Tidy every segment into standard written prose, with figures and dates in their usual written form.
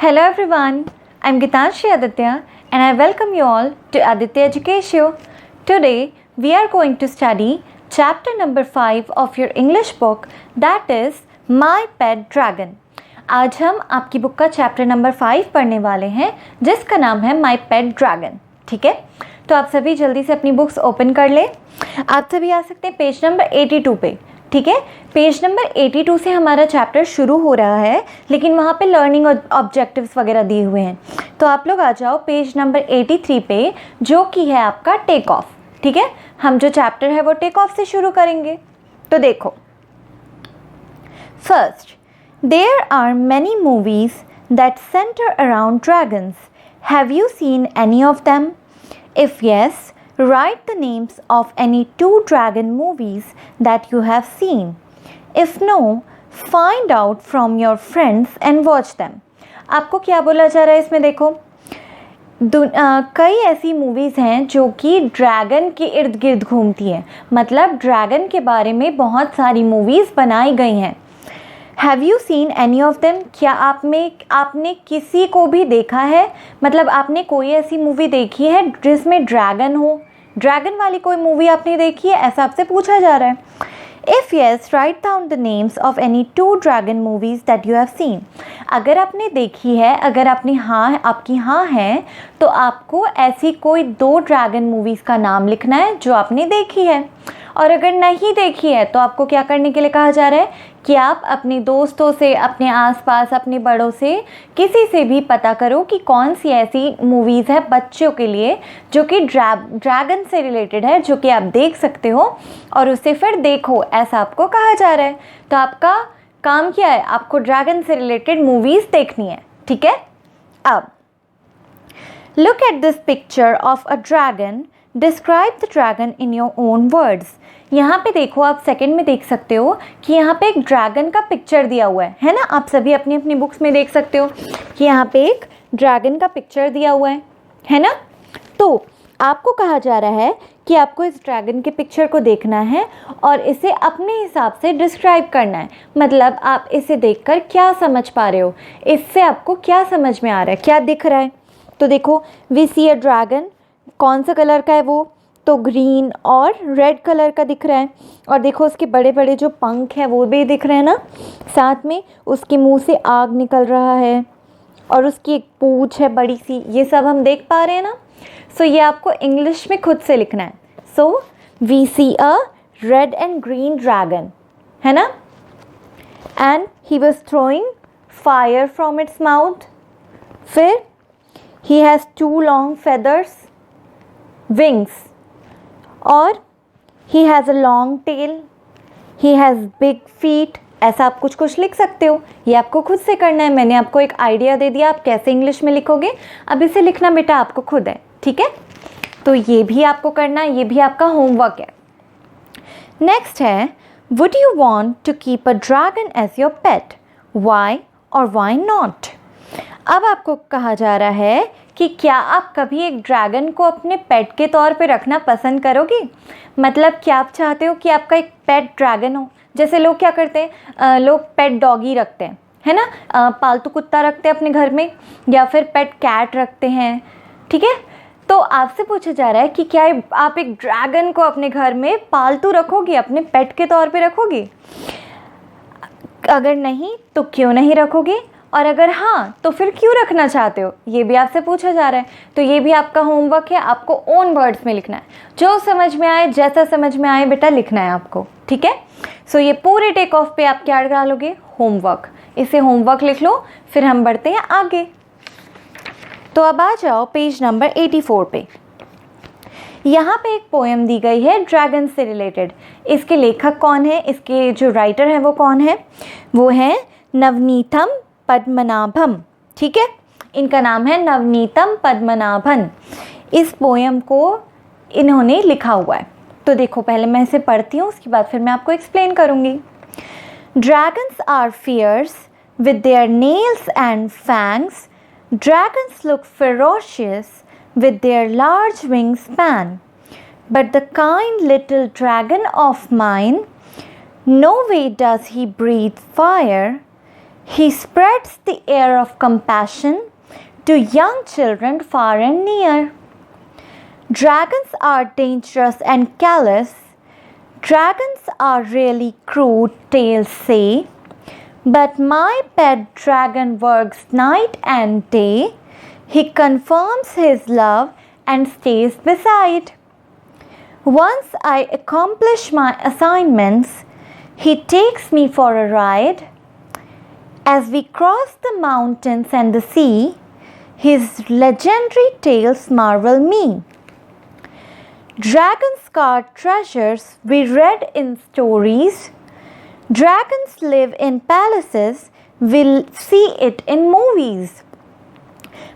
Hello everyone, I'm Gitanshi Aditya and I welcome you all to Aditya Education. Today we are going to study chapter number 5 of your English book, that is My Pet Dragon. आज हम आपकी book का chapter number 5 पढ़ने वाले हैं जिसका नाम है My Pet Dragon. ठीक है, तो आप सभी जल्दी से अपनी बुक्स ओपन कर लें. आप सभी आ सकते हैं पेज नंबर 82 पे. ठीक है, पेज नंबर 82 से हमारा चैप्टर शुरू हो रहा है, लेकिन वहाँ पे लर्निंग ऑब्जेक्टिव्स वगैरह दिए हुए हैं. तो आप लोग आ जाओ पेज नंबर 83 पे, जो कि है आपका टेक ऑफ. ठीक है, हम जो चैप्टर है वो टेक ऑफ से शुरू करेंगे. तो देखो, first, there are many movies that centre around dragons. Have you seen any of them? If yes, write the names of any 2 dragon movies that you have seen. If no, find out from your friends and watch them. आपको क्या बोला जा रहा है इसमें? देखो, कई ऐसी मूवीज़ हैं जो कि ड्रैगन के इर्द गिर्द घूमती हैं. मतलब ड्रैगन के बारे में बहुत सारी मूवीज़ बनाई गई हैं. Have you seen any of them? क्या आपने किसी को भी देखा है? मतलब आपने कोई ऐसी मूवी देखी है जिसमें ड्रैगन हो? ड्रैगन वाली कोई मूवी आपने देखी है, ऐसा आपसे पूछा जा रहा है. If yes, write down the names of any 2 dragon movies that you have seen. अगर आपने देखी है, अगर आपकी हाँ है, तो आपको ऐसी कोई 2 ड्रैगन मूवीज़ का नाम लिखना है जो आपने देखी है. और अगर नहीं देखी है तो आपको क्या करने के लिए कहा जा रहा है कि आप अपने दोस्तों से, अपने आसपास, अपने बड़ों से, किसी से भी पता करो कि कौन सी ऐसी मूवीज़ है बच्चों के लिए जो कि ड्रैगन से रिलेटेड है, जो कि आप देख सकते हो और उसे फिर देखो, ऐसा आपको कहा जा रहा है. तो आपका काम क्या है? आपको ड्रैगन से रिलेटेड मूवीज़ देखनी है. ठीक है, अब look at this picture of a dragon. Describe the dragon in your own words. यहाँ पे देखो, आप सेकंड में देख सकते हो कि यहाँ पे एक ड्रैगन का पिक्चर दिया हुआ है ना. आप सभी अपनी अपनी बुक्स में देख सकते हो कि यहाँ पे एक ड्रैगन का पिक्चर दिया हुआ है ना. तो आपको कहा जा रहा है कि आपको इस ड्रैगन के पिक्चर को देखना है और इसे अपने हिसाब से डिस्क्राइब करना है. मतलब आप इसे देखकर क्या समझ पा रहे हो, इससे आपको क्या समझ में आ रहा है, क्या दिख रहा है. तो देखो, वी सी अ ड्रैगन. कौन सा कलर का है वो? तो ग्रीन और रेड कलर का दिख रहा है. और देखो, उसके बड़े बड़े जो पंख हैं वो भी दिख रहे हैं ना. साथ में उसके मुंह से आग निकल रहा है और उसकी एक पूंछ है बड़ी सी. ये सब हम देख पा रहे हैं ना. सो ये आपको इंग्लिश में खुद से लिखना है. So we see a red and green dragon, है ना. And he was throwing fire from its mouth. फिर he has 2 long feathers, wings, और he has a long tail, he has big feet. ऐसा आप कुछ लिख सकते हो. ये आपको खुद से करना है. मैंने आपको एक आइडिया दे दिया आप कैसे इंग्लिश में लिखोगे. अब इसे लिखना बेटा आपको खुद है. ठीक है, तो ये भी आपको करना है, ये भी आपका होमवर्क है. नेक्स्ट है, would you want to keep a dragon as your pet? Why और वाई नॉट? अब आपको कहा जा रहा है कि क्या आप कभी एक ड्रैगन को अपने पेट के तौर पे रखना पसंद करोगे? मतलब क्या आप चाहते हो कि आपका एक पेट ड्रैगन हो? जैसे लोग क्या करते हैं, लोग पेट डॉगी रखते हैं, है ना. पालतू कुत्ता रखते हैं अपने घर में, या फिर पेट कैट रखते हैं. ठीक है, तो आपसे पूछा जा रहा है कि क्या आप एक ड्रैगन को अपने घर में पालतू रखोगे, अपने पेट के तौर पे रखोगे? अगर नहीं तो क्यों नहीं रखोगे, और अगर हाँ तो फिर क्यों रखना चाहते हो, ये भी आपसे पूछा जा रहा है. तो ये भी आपका होमवर्क है. आपको ओन वर्ड्स में लिखना है. जो समझ में आए, जैसा समझ में आए बेटा लिखना है आपको. ठीक है, सो ये पूरे टेक ऑफ पे आप क्या डालोगे? होमवर्क. इसे होमवर्क लिख लो. फिर हम बढ़ते हैं आगे. तो अब आ जाओ पेज नंबर 84 पे. यहाँ पे एक पोएम दी गई है ड्रैगन से रिलेटेड. इसके लेखक कौन है, इसके जो राइटर है वो कौन है? वो है नवनीतम पद्मनाभम. ठीक है, इनका नाम है नवनीतम पद्मनाभन. इस पोएम को इन्होंने लिखा हुआ है. तो देखो, पहले मैं इसे पढ़ती हूँ, उसके बाद फिर मैं आपको एक्सप्लेन करूँगी. Dragons are fierce with their nails and fangs. Dragons look ferocious with their large wingspan. But the kind little dragon of mine, no way does he breathe fire. He spreads the air of compassion to young children far and near. Dragons are dangerous and callous. Dragons are really crude, tales say. But my pet dragon works night and day. He confirms his love and stays beside. Once I accomplish my assignments, he takes me for a ride. As we cross the mountains and the sea, his legendary tales marvel me. Dragons guard treasures we read in stories. Dragons live in palaces, we'll see it in movies.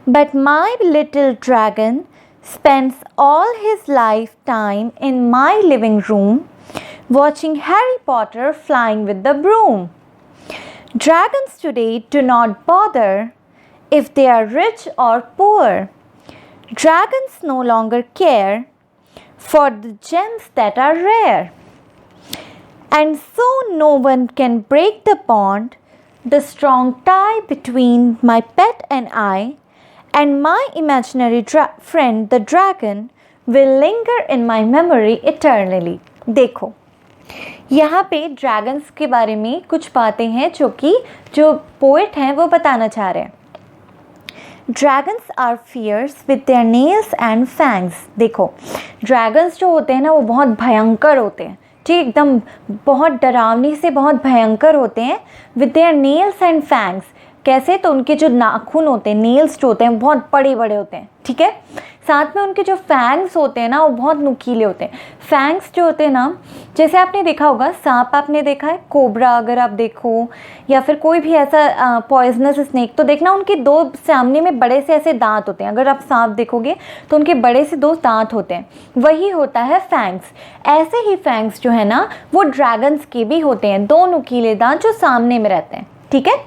But my little dragon spends all his lifetime in my living room, watching Harry Potter flying with the broom. Dragons today do not bother if they are rich or poor. Dragons no longer care for the gems that are rare. And so no one can break the bond, the strong tie between my pet and I, and my imaginary friend the dragon will linger in my memory eternally. देखो, यहाँ पे dragons के बारे में कुछ बातें हैं जो पोएट हैं वो बताना चाह रहे हैं. Dragons are fierce with their nails and fangs. देखो, ड्रैगन्स जो होते हैं ना वो बहुत भयंकर होते हैं, ठीक, एकदम बहुत डरावनी से बहुत भयंकर होते हैं. With their nails and fangs, कैसे? तो उनके जो नाखून होते हैं, नेल्स जो होते हैं बहुत बड़े बड़े होते हैं, ठीक है. साथ में उनके जो फैंग्स होते हैं ना वो बहुत नुकीले होते हैं. फैंग्स जो होते हैं ना, जैसे आपने देखा होगा सांप, आपने देखा है कोबरा, अगर आप देखो, या फिर कोई भी ऐसा पॉइजनस स्नेक, तो देखना उनके दो सामने में बड़े से ऐसे दांत होते हैं. अगर आप सांप देखोगे तो उनके बड़े से दो दांत होते हैं, वही होता है फैंग्स. ऐसे ही फैंग्स जो है ना वो ड्रैगन्स के भी होते हैं, दो नुकीले दांत जो सामने में रहते हैं, ठीक है.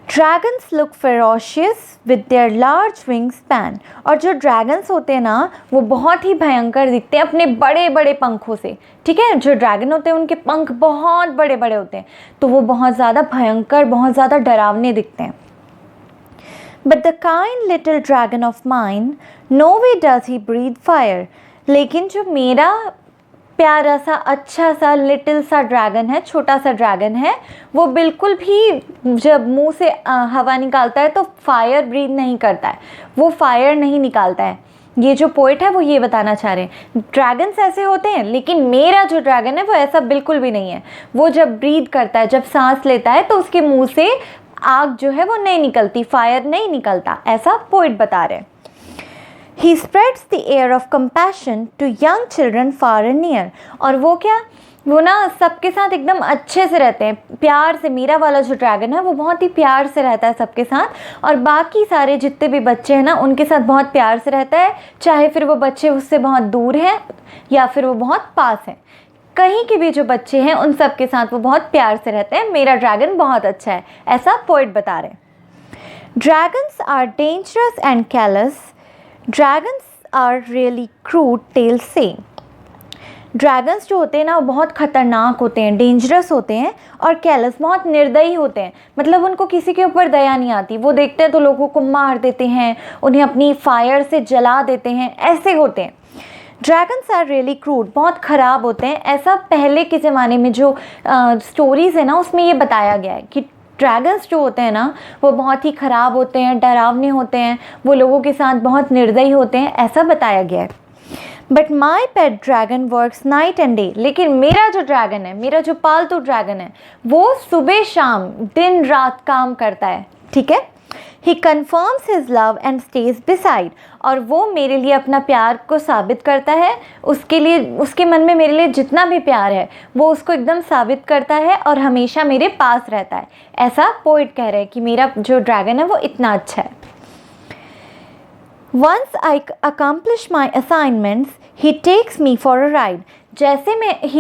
Dragons look ferocious with their large wingspan. और जो ड्रैगन्स होते हैं ना वो बहुत ही भयंकर दिखते हैं अपने बड़े बड़े पंखों से, ठीक है. जो ड्रैगन होते हैं उनके पंख बहुत बड़े बड़े होते हैं, तो वो बहुत ज़्यादा भयंकर, बहुत ज़्यादा डरावने दिखते हैं. But the kind little dragon of mine, no way does he breathe fire. लेकिन जो मेरा प्यारा सा अच्छा सा लिटिल सा ड्रैगन है, छोटा सा ड्रैगन है, वो बिल्कुल भी जब मुंह से हवा निकालता है तो फायर ब्रीथ नहीं करता है, वो फायर नहीं निकालता है. ये जो पोएट है वो ये बताना चाह रहे हैं, ड्रैगन्स ऐसे होते हैं लेकिन मेरा जो ड्रैगन है वो ऐसा बिल्कुल भी नहीं है. वो जब ब्रीथ करता है, जब सांस लेता है तो उसके मुंह से आग जो है वो नहीं निकलती, फायर नहीं निकलता, ऐसा पोएट बता रहे हैं. He spreads the air of compassion to young children far and near. और वो क्या, वो ना सबके साथ एकदम अच्छे से रहते हैं, प्यार से. मेरा वाला जो ड्रैगन है वो बहुत ही प्यार से रहता है सबके साथ, और बाकी सारे जितने भी बच्चे हैं ना उनके साथ बहुत प्यार से रहता है, चाहे फिर वो बच्चे उससे बहुत दूर हैं या फिर वो बहुत पास हैं. कहीं के भी जो बच्चे हैं उन सब के साथ वो बहुत प्यार से रहते हैं. मेरा ड्रैगन बहुत अच्छा है, ऐसा पोएट बता रहे हैं. Dragons are dangerous and callous. Dragons are really crude, tales say. Dragons जो होते हैं ना वो बहुत ख़तरनाक होते हैं, डेंजरस होते हैं, और कैलस बहुत निर्दयी होते हैं. मतलब उनको किसी के ऊपर दया नहीं आती, वो देखते हैं तो लोगों को मार देते हैं, उन्हें अपनी फायर से जला देते हैं, ऐसे होते हैं. ड्रैगन्स आर रियली क्रूड, बहुत ख़राब होते हैं. ऐसा पहले के ज़माने में जो स्टोरीज़ है ना उसमें ये बताया गया है कि ड्रैगन्स जो होते हैं ना वो बहुत ही ख़राब होते हैं, डरावने होते हैं, वो लोगों के साथ बहुत निर्दयी होते हैं, ऐसा बताया गया है. But my pet dragon works night and day. लेकिन मेरा जो ड्रैगन है, मेरा जो पालतू ड्रैगन है, वो सुबह शाम दिन रात काम करता है, ठीक है. He confirms his love and stays beside. और वो मेरे लिए अपना प्यार को साबित करता है, उसके लिए, उसके मन में मेरे लिए जितना भी प्यार है वो उसको एकदम साबित करता है और हमेशा मेरे पास रहता है. ऐसा पोएट कह रहे हैं कि मेरा जो ड्रैगन है वो इतना अच्छा है. Once I accomplish my assignments, he takes me for a ride. जैसे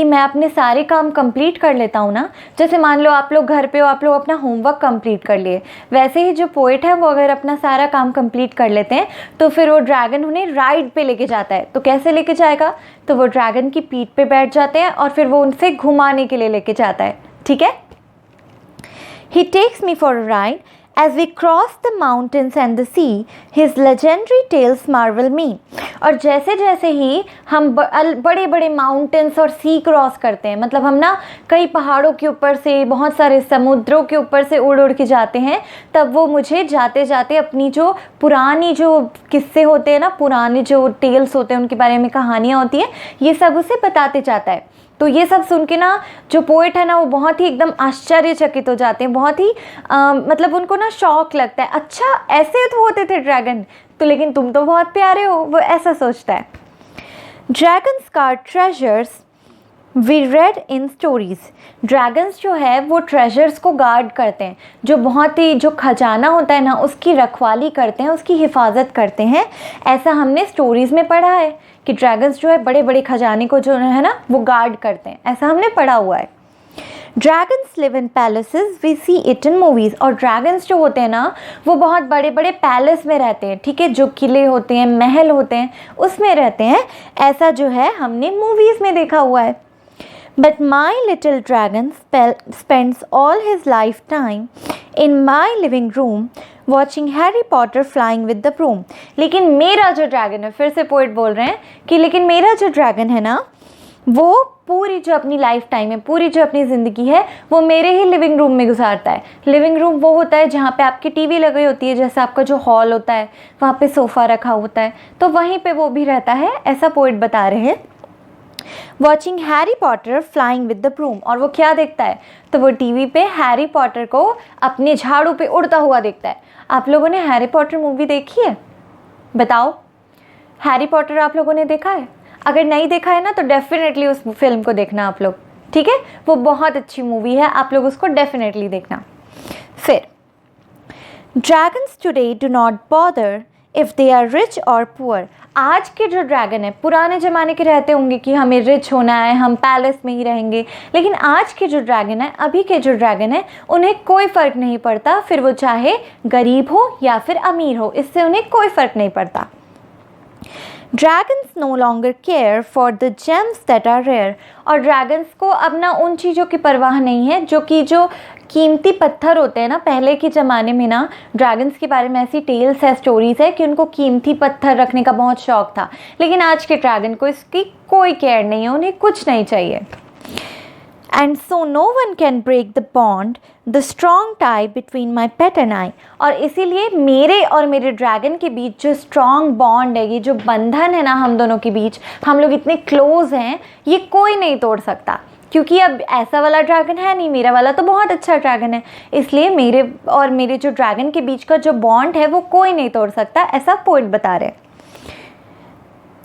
मैं अपने सारे काम कंप्लीट कर लेता हूँ ना, जैसे मान लो आप लोग घर पे हो, आप लोग अपना होमवर्क कंप्लीट कर लिए, वैसे ही जो पोएट है वो अगर अपना सारा काम कंप्लीट कर लेते हैं तो फिर वो ड्रैगन उन्हें राइड पे लेके जाता है. तो कैसे लेके जाएगा? तो वो ड्रैगन की पीठ पे बैठ जाते हैं और फिर वो उनसे घुमाने के लिए लेके जाता है, ठीक है. He takes me for a ride. As we cross the mountains and the sea, his legendary tales marvel me. और जैसे जैसे ही हम बड़े बड़े माउंटेन्स और सी क्रॉस करते हैं, मतलब हम ना कई पहाड़ों के ऊपर से, बहुत सारे समुद्रों के ऊपर से उड़ उड़ के जाते हैं, तब वो मुझे जाते जाते अपनी जो पुरानी जो किस्से होते हैं ना, पुराने जो टेल्स होते हैं, उनके बारे में कहानियाँ होती हैं, ये सब उसे बताते जाता है। तो ये सब सुन के ना जो पोइट है ना, वो बहुत ही एकदम आश्चर्यचकित हो जाते हैं, बहुत ही मतलब उनको ना शौक लगता है, अच्छा ऐसे तो होते थे ड्रैगन, तो लेकिन तुम तो बहुत प्यारे हो, वो ऐसा सोचता है। Dragons guard treasures we read in stories. Dragons जो है वो ट्रेजर्स को गार्ड करते हैं, जो बहुत ही जो खजाना होता है ना, उसकी रखवाली करते हैं, उसकी हिफाजत करते हैं। ऐसा हमने स्टोरीज़ में पढ़ा है कि ड्रैगन्स जो है बड़े बड़े खजाने को जो है ना वो गार्ड करते हैं, ऐसा हमने पढ़ा हुआ है। Dragons live in palaces, we see it in movies. और ड्रैगन्स जो होते हैं ना वो बहुत बड़े बड़े पैलेस में रहते हैं, ठीक है, जो किले होते हैं, महल होते हैं, उसमें रहते हैं। ऐसा जो है हमने मूवीज़ में देखा हुआ है। But my little dragon spends all his lifetime in my living room watching Harry Potter flying with the broom. लेकिन मेरा जो ड्रैगन है, फिर से पोइट बोल रहे हैं कि लेकिन मेरा जो ड्रैगन है ना, वो पूरी जो अपनी लाइफ टाइम है, पूरी जो अपनी ज़िंदगी है, वो मेरे ही लिविंग रूम में गुजारता है। लिविंग रूम वो होता है जहाँ पे आपकी टीवी लगी होती है, जैसे आपका जो हॉल होता है, वहाँ पे सोफ़ा रखा होता है, तो वहीं पे वो भी रहता है, ऐसा पोइट बता रहे हैं। Watching Harry Potter flying with the broom. और वो क्या देखता है, तो वो टीवी पे हैरी पॉटर को अपने झाड़ू पे उड़ता हुआ देखता है। आप लोगों ने हैरी पॉटर मूवी देखी है? बताओ, हैरी पॉटर आप लोगों ने देखा है? अगर नहीं देखा है ना तो डेफिनेटली उस फिल्म को देखना आप लोग, ठीक है, वो बहुत अच्छी मूवी है, आप लोग उसको डेफिनेटली देखना। फिर dragons today do not bother if they are rich और पुअर। आज के जो ड्रैगन है, पुराने ज़माने के रहते होंगे कि हमें रिच होना है, हम पैलेस में ही रहेंगे, लेकिन आज के जो ड्रैगन है, अभी के जो ड्रैगन है, उन्हें कोई फ़र्क नहीं पड़ता, फिर वो चाहे गरीब हो या फिर अमीर हो, इससे उन्हें कोई फ़र्क नहीं पड़ता। Dragons no longer care for the gems that are rare. और ड्रैगन्स को अब ना उन चीज़ों की परवाह नहीं है जो कीमती पत्थर होते हैं ना, पहले के ज़माने में ना ड्रैगन्स के बारे में ऐसी टेल्स है, स्टोरीज़ है कि उनको कीमती पत्थर रखने का बहुत शौक था, लेकिन आज के ड्रैगन को इसकी कोई केयर नहीं है, उन्हें कुछ नहीं चाहिए। And so no one can break the bond the strong tie between my pet and I. और इसीलिए मेरे और मेरे ड्रैगन के बीच जो स्ट्रॉन्ग बॉन्ड है, ये जो बंधन है ना हम दोनों के बीच, हम लोग इतने क्लोज हैं, ये कोई नहीं तोड़ सकता, क्योंकि अब ऐसा वाला ड्रैगन है नहीं, मेरा वाला तो बहुत अच्छा ड्रैगन है, इसलिए मेरे और मेरे जो ड्रैगन के बीच का जो बॉन्ड है वो कोई नहीं तोड़ सकता, ऐसा पोइट बता रहे हैं।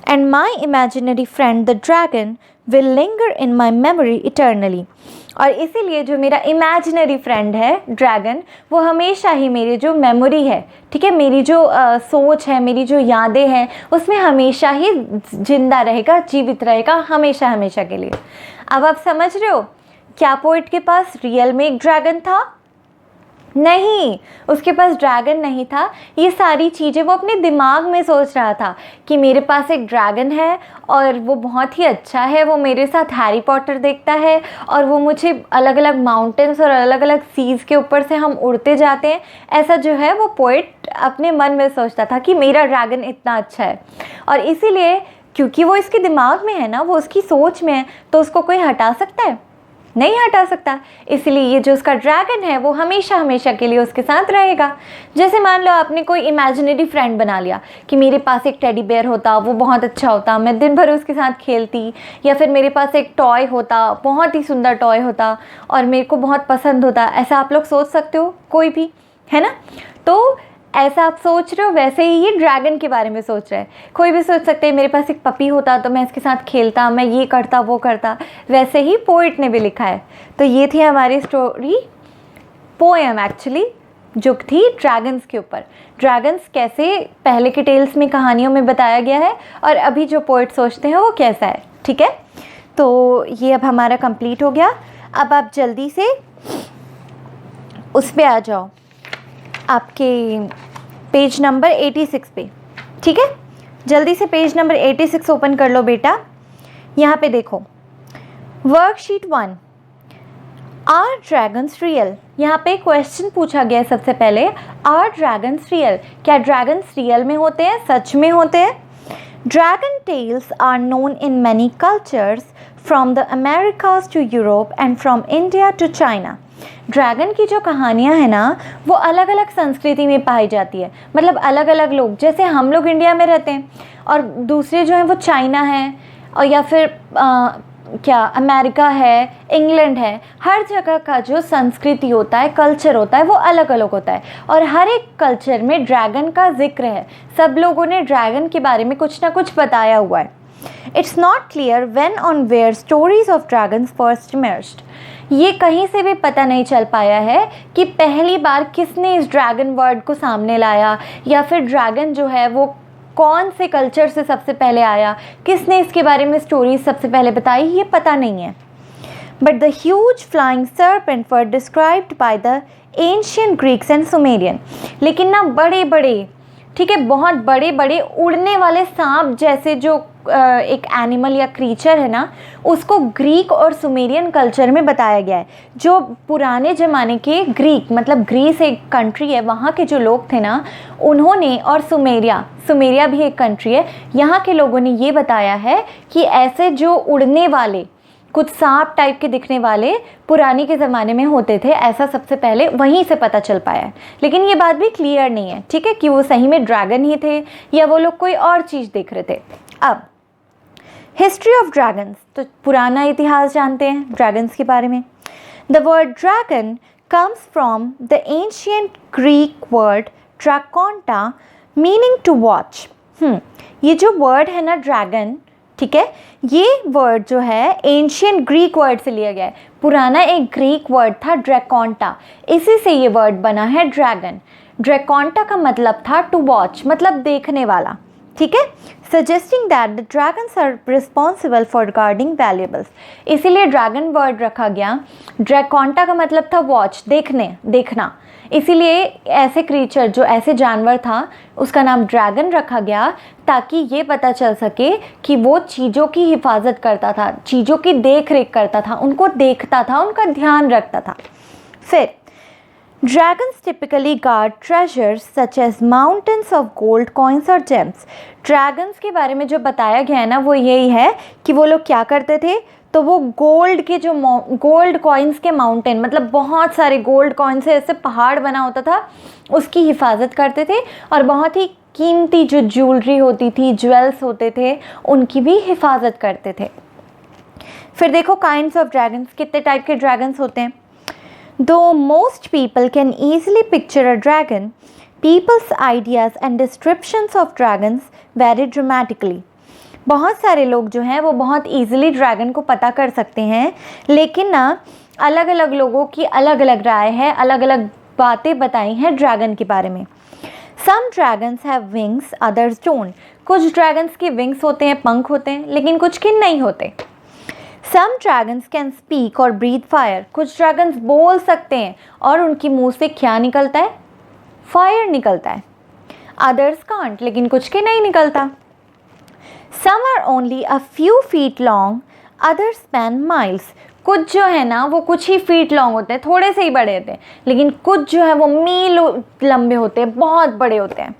And my imaginary friend the dragon will linger in my memory eternally. और इसीलिए जो मेरा इमेजिनरी फ्रेंड है ड्रैगन, वो हमेशा ही मेरी जो मेमोरी है, ठीक है, मेरी जो सोच है, मेरी जो यादें हैं, उसमें हमेशा ही जिंदा रहेगा, जीवित रहेगा, हमेशा हमेशा के लिए। अब आप समझ रहे हो, क्या पोइट के पास रियल में एक ड्रैगन था? नहीं, उसके पास ड्रैगन नहीं था, ये सारी चीज़ें वो अपने दिमाग में सोच रहा था कि मेरे पास एक ड्रैगन है और वो बहुत ही अच्छा है, वो मेरे साथ हैरी पॉटर देखता है और वो मुझे अलग अलग माउंटेन्स और अलग अलग सीज़ के ऊपर से हम उड़ते जाते हैं, ऐसा जो है वो पोइट अपने मन में सोचता था कि मेरा ड्रैगन इतना अच्छा है। और इसीलिए क्योंकि वो इसके दिमाग में है ना, वो उसकी सोच में है, तो उसको कोई हटा सकता है? नहीं हटा सकता। इसलिए ये जो उसका ड्रैगन है वो हमेशा हमेशा के लिए उसके साथ रहेगा। जैसे मान लो आपने कोई इमेजिनरी फ्रेंड बना लिया कि मेरे पास एक टेडी बेयर होता, वो बहुत अच्छा होता, मैं दिन भर उसके साथ खेलती, या फिर मेरे पास एक टॉय होता, बहुत ही सुंदर टॉय होता और मेरे को बहुत पसंद होता, ऐसा आप लोग सोच सकते हो, कोई भी, है ना? तो ऐसा आप सोच रहे हो, वैसे ही ये ड्रैगन के बारे में सोच रहे हैं। कोई भी सोच सकते हैं मेरे पास एक पपी होता तो मैं इसके साथ खेलता, मैं ये करता वो करता, वैसे ही पोइट ने भी लिखा है। तो ये थी हमारी स्टोरी, पोएम एक्चुअली, जो थी ड्रैगन्स के ऊपर। ड्रैगन्स कैसे पहले के टेल्स में, कहानियों में बताया गया है, और अभी जो पोइट सोचते हैं वो कैसा है, ठीक है? तो ये अब हमारा कंप्लीट हो गया। अब आप जल्दी से उस पे आ जाओ, आपके पेज नंबर 86 पे, ठीक है? जल्दी से पेज नंबर 86 ओपन कर लो बेटा। यहाँ पे देखो, वर्कशीट 1, आर ड्रैगन्स रियल? यहाँ पे क्वेश्चन पूछा गया है सबसे पहले, आर ड्रैगन्स रियल? क्या ड्रैगन्स रियल में होते हैं, सच में होते हैं? Dragon tales are known in many cultures from the Americas to Europe and from India to China. Dragon की जो कहानियाँ हैं ना वो अलग अलग संस्कृति में पाई जाती है, मतलब अलग अलग लोग, जैसे हम लोग इंडिया में रहते हैं और दूसरे जो हैं वो चाइना हैं और या फिर क्या अमेरिका है, इंग्लैंड है। हर जगह का जो संस्कृति होता है, कल्चर होता है, वो अलग अलग होता है और हर एक कल्चर में ड्रैगन का जिक्र है। सब लोगों ने ड्रैगन के बारे में कुछ ना कुछ बताया हुआ है। It's not clear when on where stories of dragons first emerged. ये कहीं से भी पता नहीं चल पाया है कि पहली बार किसने इस ड्रैगन वर्ड को सामने लाया या फिर ड्रैगन जो है वो कौन से कल्चर से सबसे पहले आया, किसने इसके बारे में स्टोरीज सबसे पहले बताई, ये पता नहीं है। But the huge flying serpent were described by the ancient Greeks and Sumerian. लेकिन ना बड़े बड़े, ठीक है, बहुत बड़े बड़े उड़ने वाले सांप जैसे जो एक एनिमल या क्रीचर है ना, उसको ग्रीक और सुमेरियन कल्चर में बताया गया है। जो पुराने ज़माने के ग्रीक, मतलब ग्रीस एक कंट्री है, वहाँ के जो लोग थे ना उन्होंने, और सुमेरिया भी एक कंट्री है, यहाँ के लोगों ने ये बताया है कि ऐसे जो उड़ने वाले कुछ सांप टाइप के दिखने वाले पुराने के ज़माने में होते थे, ऐसा सबसे पहले वहीं से पता चल पाया है। लेकिन ये बात भी क्लियर नहीं है, ठीक है, कि वो सही में ड्रैगन ही थे या वो लोग कोई और चीज़ देख रहे थे। अब हिस्ट्री ऑफ ड्रैगन्स, तो पुराना इतिहास जानते हैं ड्रैगन्स के बारे में। The word dragon comes from the ancient Greek word drakonta meaning to watch. ये जो वर्ड है ना ड्रैगन, ठीक है, ये वर्ड जो है एंशियंट ग्रीक वर्ड से लिया गया है। पुराना एक ग्रीक वर्ड था ड्रैकोंटा, इसी से ये वर्ड बना है ड्रैगन। ड्रैकोंटा का मतलब था टू वॉच, मतलब देखने वाला, ठीक है, suggesting that the dragons are responsible for guarding valuables. इसीलिए ड्रैगन वर्ड रखा गया। ड्रैकोंटा का मतलब था वॉच, देखना, इसीलिए ऐसे क्रीचर, जो ऐसे जानवर था, उसका नाम ड्रैगन रखा गया ताकि ये पता चल सके कि वो चीज़ों की हिफाजत करता था, चीज़ों की देख रेख करता था, उनको देखता था, उनका ध्यान रखता था। फिर dragons typically guard treasures such as mountains of gold coins और जेम्स। ड्रैगन्स के बारे में जो बताया गया है ना वो यही है कि वो लोग क्या करते थे, तो वो गोल्ड के जो गोल्ड कॉइन्स के माउंटेन, मतलब बहुत सारे गोल्ड कॉइन्स से ऐसे पहाड़ बना होता था, उसकी हिफाजत करते थे और बहुत ही कीमती जो ज्वेलरी होती थी, ज्वेल्स होते थे, उनकी भी हिफाजत करते थे। फिर देखो काइंड्स ऑफ ड्रैगन्स, कितने टाइप के ड्रैगन्स होते हैं। Though most people can easily picture a dragon, people's ideas and descriptions of dragons vary dramatically. बहुत सारे लोग जो हैं वो बहुत ईजिली ड्रैगन को पता कर सकते हैं, लेकिन ना अलग अलग लोगों की अलग अलग राय है, अलग अलग बातें बताई हैं ड्रैगन के बारे में। Some dragons have wings, others don't. कुछ ड्रैगन्स के विंग्स होते हैं, पंख होते हैं, लेकिन कुछ के नहीं होते। Some dragons can speak or breathe fire. कुछ ड्रैगन्स बोल सकते हैं और उनकी मुंह से क्या निकलता है, फायर निकलता है। Others can't, लेकिन कुछ के नहीं निकलता। Some are only a few feet long, others span miles. कुछ जो है ना वो कुछ ही फीट लॉन्ग होते हैं, थोड़े से ही बड़े होते हैं, लेकिन कुछ जो है वो मील लंबे होते हैं, बहुत बड़े होते हैं।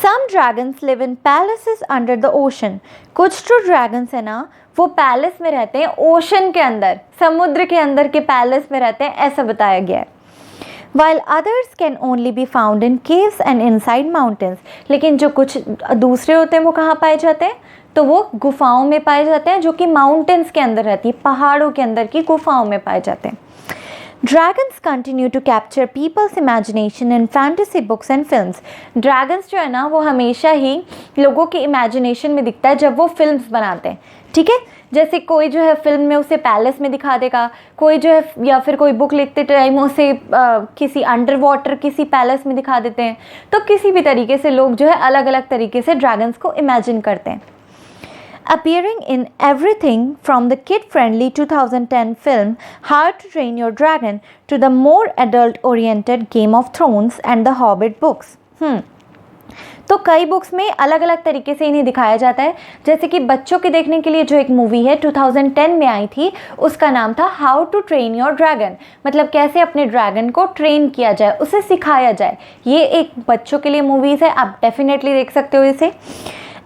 Some dragons live in palaces under the ocean. कुछ जो ड्रैगन्स है ना वो पैलेस में रहते हैं, ओशन के अंदर, समुद्र के अंदर के पैलेस में रहते हैं, ऐसा बताया गया है। While others can only be found in caves and inside mountains. लेकिन जो कुछ दूसरे होते हैं वो कहाँ पाए जाते हैं, तो वो गुफाओं में पाए जाते हैं, जो कि माउंटेन्स के अंदर रहती है, पहाड़ों के अंदर की गुफाओं में पाए जाते हैं। Dragons continue to capture people's imagination in fantasy books and films. Dragons जो है ना वो हमेशा ही लोगों की इमेजिनेशन में दिखता है जब वो फिल्म्स बनाते हैं, ठीक है। जैसे कोई जो है फिल्म में उसे पैलेस में दिखा देगा, कोई जो है या फिर कोई बुक लिखते टाइम उसे किसी अंडर वाटर किसी पैलेस में दिखा देते हैं। तो किसी भी तरीके से लोग जो है अलग अलग तरीके से ड्रैगन्स को इमेजिन करते हैं। Appearing in everything from the kid-friendly 2010 film How to Train Your Dragon to the more adult-oriented Game of Thrones and the Hobbit books. तो कई बुक्स में अलग अलग तरीके से इन्हें दिखाया जाता है। जैसे कि बच्चों के देखने के लिए जो एक मूवी है 2010 में आई थी, उसका नाम था how to train your dragon, मतलब कैसे अपने ड्रैगन को ट्रेन किया जाए, उसे सिखाया जाए। ये एक बच्चों के लिए मूवीज़ है, आप डेफिनेटली देख सकते हो इसे।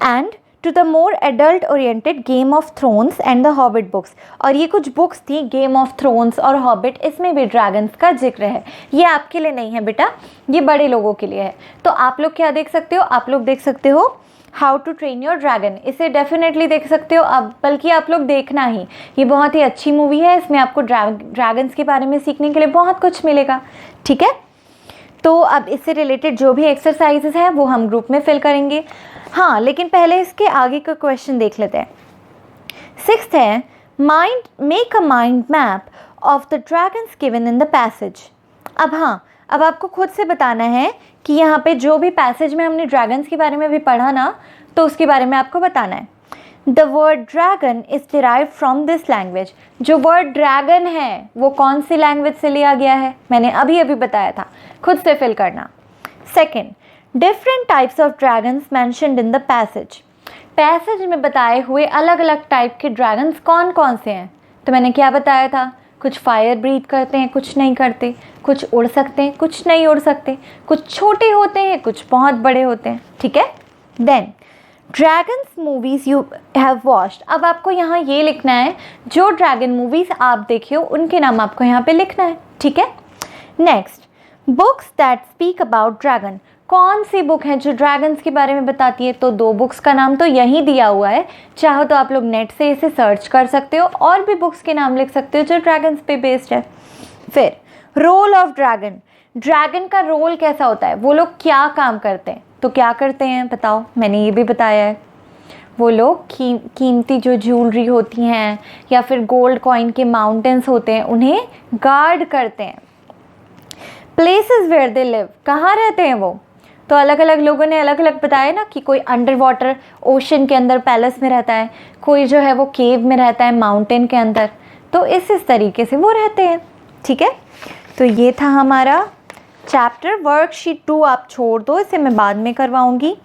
And to the more adult oriented Game of Thrones and the Hobbit books, और ये कुछ बुक्स थी गेम ऑफ थ्रोन्स और हॉबिट, इसमें भी ड्रैगन्स का जिक्र है। ये आपके लिए नहीं है बेटा, ये बड़े लोगों के लिए है। तो आप लोग क्या देख सकते हो, आप लोग देख सकते हो how to train your dragon, इसे डेफिनेटली देख सकते हो अब, बल्कि आप लोग देखना ही, ये बहुत ही अच्छी मूवी है। इसमें आपको ड्रैगन्स के बारे में सीखने के लिए बहुत कुछ मिलेगा, ठीक है। तो अब इससे रिलेटेड जो भी एक्सरसाइजेस हैं वो हम ग्रुप में फिल करेंगे। हाँ, लेकिन पहले इसके आगे का क्वेश्चन देख लेते हैं। 6th है make a mind map of the dragons given in the passage. अब हाँ, अब आपको खुद से बताना है कि यहाँ पे जो भी पैसेज में हमने ड्रैगन्स के बारे में भी पढ़ा ना, तो उसके बारे में आपको बताना है। The word dragon is derived from this language. जो वर्ड ड्रैगन है वो कौन सी लैंग्वेज से लिया गया है, मैंने अभी अभी बताया था, खुद से फिल करना। 2nd, different types of dragons mentioned in the passage. Passage में बताए हुए अलग अलग टाइप के ड्रैगन्स कौन कौन से हैं, तो मैंने क्या बताया था, कुछ फायर ब्रीथ करते हैं, कुछ नहीं करते, कुछ उड़ सकते हैं, कुछ नहीं उड़ सकते, कुछ छोटे होते हैं, कुछ बहुत बड़े होते हैं, ठीक है। Then dragons movies you have watched. अब आपको यहाँ ये लिखना है जो ड्रैगन मूवीज़ आप देखे हो उनके नाम आपको यहाँ पे लिखना है, ठीक है। Next, books that speak about dragon. कौन सी बुक है जो ड्रैगन्स के बारे में बताती है, तो 2 बुक्स का नाम तो यहीं दिया हुआ है, चाहो तो आप लोग नेट से इसे सर्च कर सकते हो और भी बुक्स के नाम लिख सकते हो जो ड्रैगन्स पे बेस्ड है। फिर रोल ऑफ ड्रैगन, ड्रैगन का रोल कैसा होता है, वो लोग क्या काम करते हैं, तो क्या करते हैं बताओ, मैंने ये भी बताया है। वो लोग कीमती जो ज्वेलरी होती हैं या फिर गोल्ड कॉइन के माउंटेन्स होते हैं उन्हें गार्ड करते हैं। प्लेसेस वेयर दे लिव, कहाँ रहते हैं वो, तो अलग अलग लोगों ने अलग अलग बताया ना कि कोई अंडर वाटर ओशन के अंदर पैलेस में रहता है, कोई जो है वो केव में रहता है माउंटेन के अंदर, तो इस तरीके से वो रहते हैं, ठीक है। तो ये था हमारा चैप्टर। वर्कशीट 2 आप छोड़ दो, इसे मैं बाद में करवाऊंगी।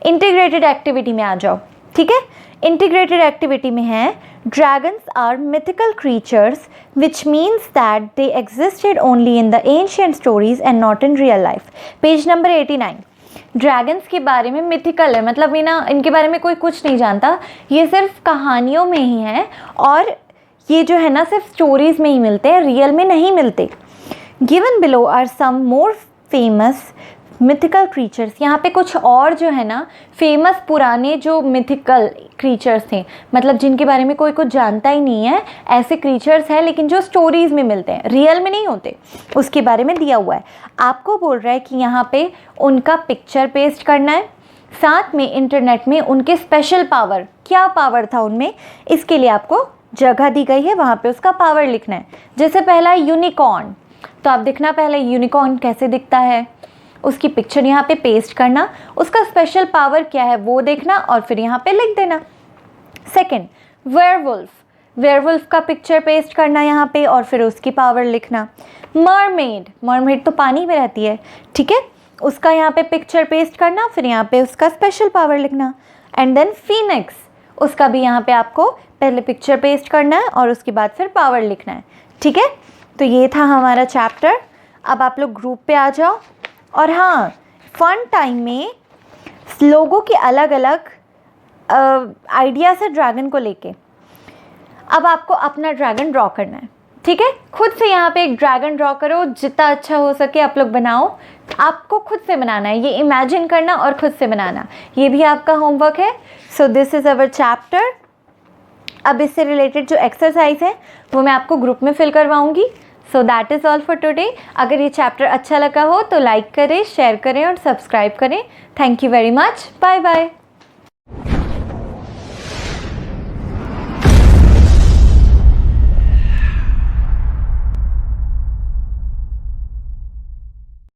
इंटीग्रेटेड एक्टिविटी में आ जाओ, ठीक है। इंटीग्रेटेड एक्टिविटी में है dragons are mythical creatures which means that they existed only in the ancient stories and not in real life. Page number 89। Dragons के बारे में मिथिकल है, मतलब इनके बारे में कोई कुछ नहीं जानता, ये सिर्फ कहानियों में ही है और ये जो है ना सिर्फ स्टोरीज में ही मिलते हैं, रियल में नहीं मिलते। Given below are some more famous mythical creatures. यहाँ पे कुछ और जो है ना फेमस पुराने जो मिथिकल क्रीचर्स थे, मतलब जिनके बारे में कोई कुछ जानता ही नहीं है, ऐसे क्रीचर्स हैं लेकिन जो स्टोरीज़ में मिलते हैं, रियल में नहीं होते, उसके बारे में दिया हुआ है। आपको बोल रहा है कि यहाँ पे उनका पिक्चर पेस्ट करना है, साथ में इंटरनेट में उनके स्पेशल पावर, क्या पावर था उनमें, इसके लिए आपको जगह दी गई है, वहाँ पे उसका पावर लिखना है। जैसे पहला यूनिकॉर्न, तो आप देखना पहले यूनिकॉर्न कैसे दिखता है, उसकी पिक्चर यहाँ पे पेस्ट करना, उसका स्पेशल पावर क्या है वो देखना और फिर यहाँ पे लिख देना। सेकंड, वेयरवुल्फ, वेयरवुल्फ का पिक्चर पेस्ट करना यहाँ पे और फिर उसकी पावर लिखना। मरमेड, मरमेड तो पानी में रहती है, ठीक है, उसका यहाँ पे पिक्चर पेस्ट करना, फिर यहाँ पे उसका स्पेशल पावर लिखना। एंड देन फीनिक्स, उसका भी यहाँ पे आपको पहले पिक्चर पेस्ट करना है और उसके बाद फिर पावर लिखना है, ठीक है। तो ये था हमारा चैप्टर। अब आप लोग ग्रुप पे आ जाओ। और हाँ, फन टाइम में लोगों की अलग अलग आइडियाज़ है ड्रैगन को लेके। अब आपको अपना ड्रैगन ड्रॉ करना है, ठीक है। खुद से यहाँ पे एक ड्रैगन ड्रॉ करो, जितना अच्छा हो सके आप लोग बनाओ। आपको खुद से बनाना है, ये इमेजिन करना और खुद से बनाना, ये भी आपका होमवर्क है। So this is our chapter. अब इससे रिलेटेड जो एक्सरसाइज है वो मैं आपको ग्रुप में फिल करवाऊँगी। So that is all for today. अगर ये चैप्टर अच्छा लगा हो तो लाइक करें, शेयर करें और सब्सक्राइब करें। Thank you very much. Bye bye.